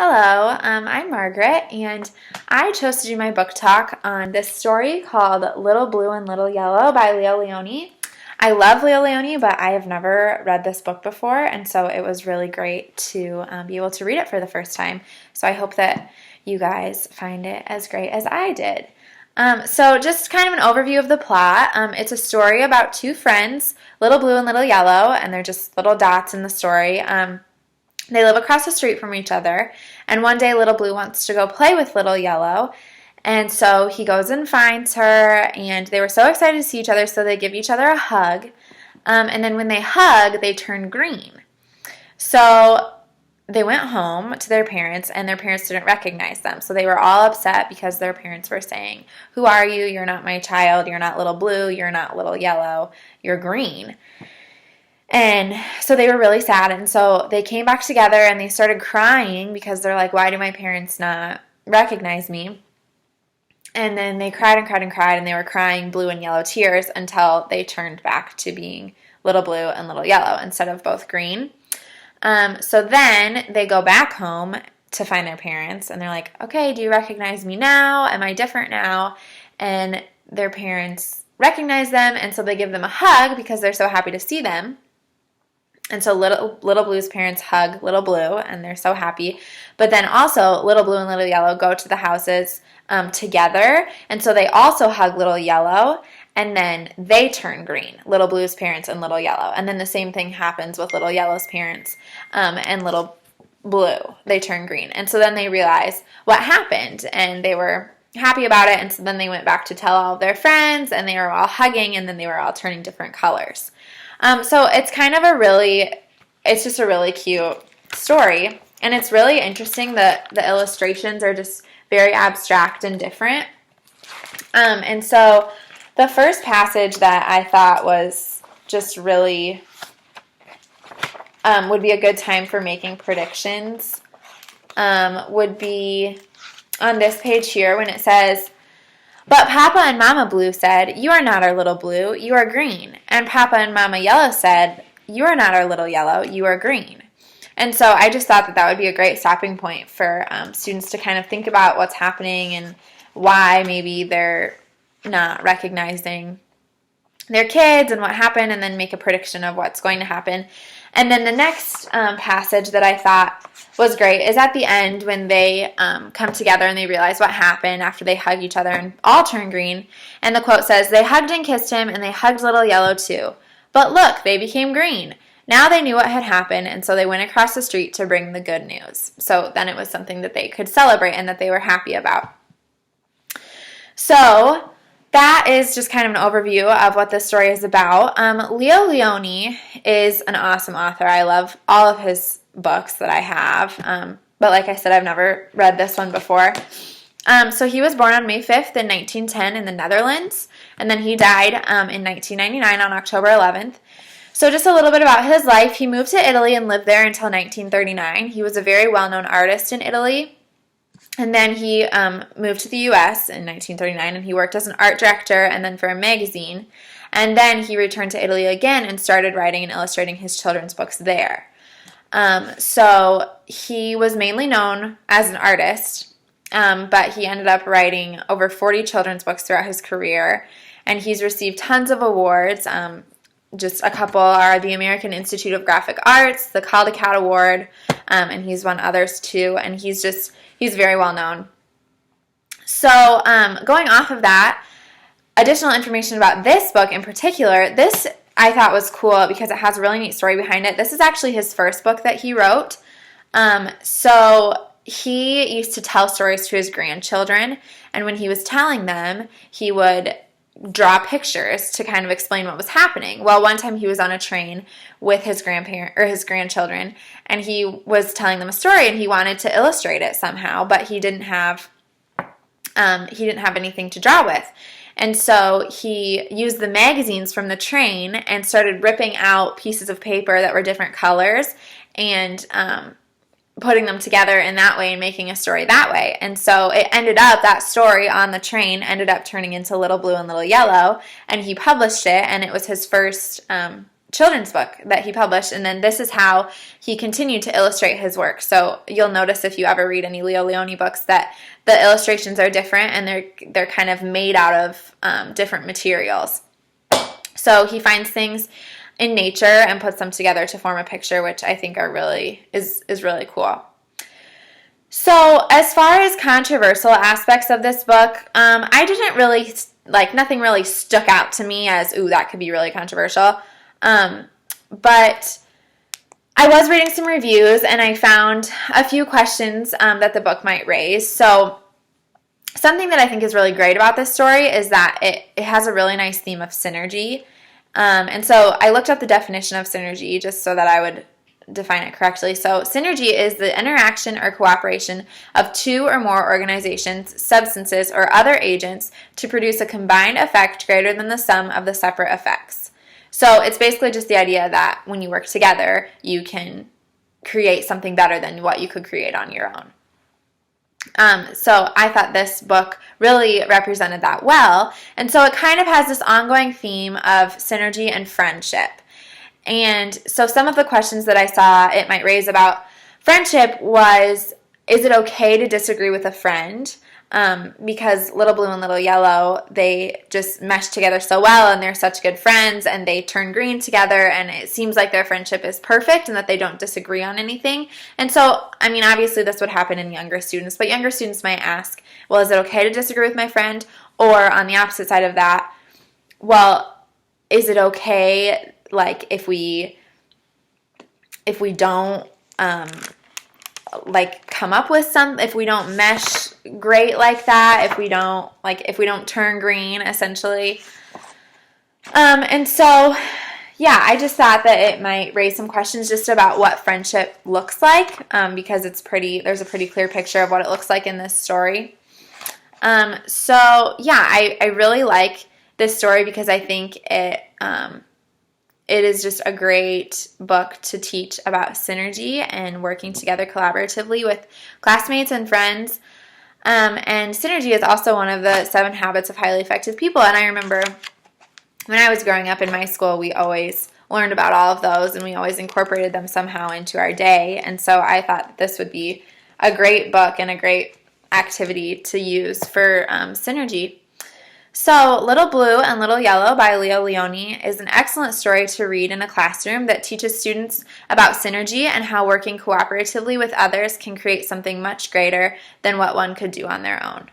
Hello, I'm Margaret, and I chose to do my book talk on this story called Little Blue and Little Yellow by Leo Lionni. I love Leo Lionni, but I have never read this book before, and so it was really great to be able to read it for the first time. So I hope that you guys find it as great as I did. So just kind of an overview of the plot. It's a story about two friends, Little Blue and Little Yellow, and they're just little dots in the story. They live across the street from each other, and one day Little Blue wants to go play with Little Yellow, and so he goes and finds her, and they were so excited to see each other, so they give each other a hug, and then when they hug, they turn green. So they went home to their parents, and their parents didn't recognize them, so they were all upset because their parents were saying, "Who are you? You're not my child. You're not Little Blue. You're not Little Yellow. You're green." And so they were really sad, and so they came back together and they started crying because they're like, why do my parents not recognize me? And then they cried and cried and cried, and they were crying blue and yellow tears until they turned back to being Little Blue and Little Yellow instead of both green. So then they go back home to find their parents, and they're like, okay, do you recognize me now? Am I different now? And their parents recognize them, and so they give them a hug because they're so happy to see them. And so Little Blue's parents hug Little Blue, and they're so happy. But then also, Little Blue and Little Yellow go to the houses together, and so they also hug Little Yellow, and then they turn green, Little Blue's parents and Little Yellow. And then the same thing happens with Little Yellow's parents and Little Blue. They turn green. And so then they realize what happened, and they were happy about it, and so then they went back to tell all of their friends, and they were all hugging, and then they were all turning different colors. So it's kind of it's just a really cute story, and it's really interesting that the illustrations are just very abstract and different. And so the first passage that I thought was just really would be a good time for making predictions would be on this page here when it says, "But Papa and Mama Blue said, 'You are not our Little Blue, you are green.' And Papa and Mama Yellow said, 'You are not our Little Yellow, you are green.'" And so I just thought that that would be a great stopping point for students to kind of think about what's happening and why maybe they're not recognizing their kids and what happened, and then make a prediction of what's going to happen. And then the next passage that I thought was great is at the end when they come together and they realize what happened after they hug each other and all turn green. And the quote says, "They hugged and kissed him, and they hugged Little Yellow too. But look, they became green. Now they knew what had happened, and so they went across the street to bring the good news." So then it was something that they could celebrate and that they were happy about. So that is just kind of an overview of what this story is about. Leo Lionni is an awesome author. I love all of his books that I have. But like I said, I've never read this one before. So he was born on May 5th in 1910 in the Netherlands, and then he died in 1999 on October 11th. So just a little bit about his life. He moved to Italy and lived there until 1939. He was a very well-known artist in Italy. And then he moved to the U.S. in 1939, and he worked as an art director and then for a magazine. And then he returned to Italy again and started writing and illustrating his children's books there. So he was mainly known as an artist, but he ended up writing over 40 children's books throughout his career, and he's received tons of awards. Just a couple are the American Institute of Graphic Arts, the Caldecott Award, and he's won others too, and he's very well known. So going off of that, additional information about this book in particular, this I thought was cool because it has a really neat story behind it. This is actually his first book that he wrote. So he used to tell stories to his grandchildren, and when he was telling them, he would draw pictures to kind of explain what was happening. Well, one time he was on a train with his grandchildren, and he was telling them a story, and he wanted to illustrate it somehow, but he didn't have anything to draw with. And so he used the magazines from the train and started ripping out pieces of paper that were different colors and putting them together in that way and making a story that way. And so it ended up, that story on the train ended up turning into Little Blue and Little Yellow, and he published it, and it was his first children's book that he published, and then this is how he continued to illustrate his work. So you'll notice if you ever read any Leo Leone books that the illustrations are different, and they're kind of made out of different materials. So he finds things in nature and puts them together to form a picture, which I think is really cool. So as far as controversial aspects of this book, I didn't really, nothing really stuck out to me as, ooh, that could be really controversial. But I was reading some reviews, and I found a few questions that the book might raise. So something that I think is really great about this story is that it has a really nice theme of synergy. And so I looked up the definition of synergy just so that I would define it correctly. So synergy is the interaction or cooperation of two or more organizations, substances, or other agents to produce a combined effect greater than the sum of the separate effects. So it's basically just the idea that when you work together, you can create something better than what you could create on your own. So I thought this book really represented that well. And so it kind of has this ongoing theme of synergy and friendship. And so some of the questions that I saw it might raise about friendship was, is it okay to disagree with a friend? Because Little Blue and Little Yellow, they just mesh together so well, and they're such good friends, and they turn green together, and it seems like their friendship is perfect and that they don't disagree on anything. And so, I mean, obviously this would happen in younger students, but younger students might ask, well, is it okay to disagree with my friend? Or on the opposite side of that, well, is it okay, like, if we don't come up with if we don't mesh great like that, if we don't turn green, essentially. And so, yeah, I just thought that it might raise some questions just about what friendship looks like, because there's a pretty clear picture of what it looks like in this story. So yeah, I really like this story because I think it is just a great book to teach about synergy and working together collaboratively with classmates and friends. And synergy is also one of the 7 habits of highly effective people. And I remember when I was growing up in my school, we always learned about all of those, and we always incorporated them somehow into our day. And so I thought that this would be a great book and a great activity to use for synergy. So, Little Blue and Little Yellow by Leo Leone is an excellent story to read in a classroom that teaches students about synergy and how working cooperatively with others can create something much greater than what one could do on their own.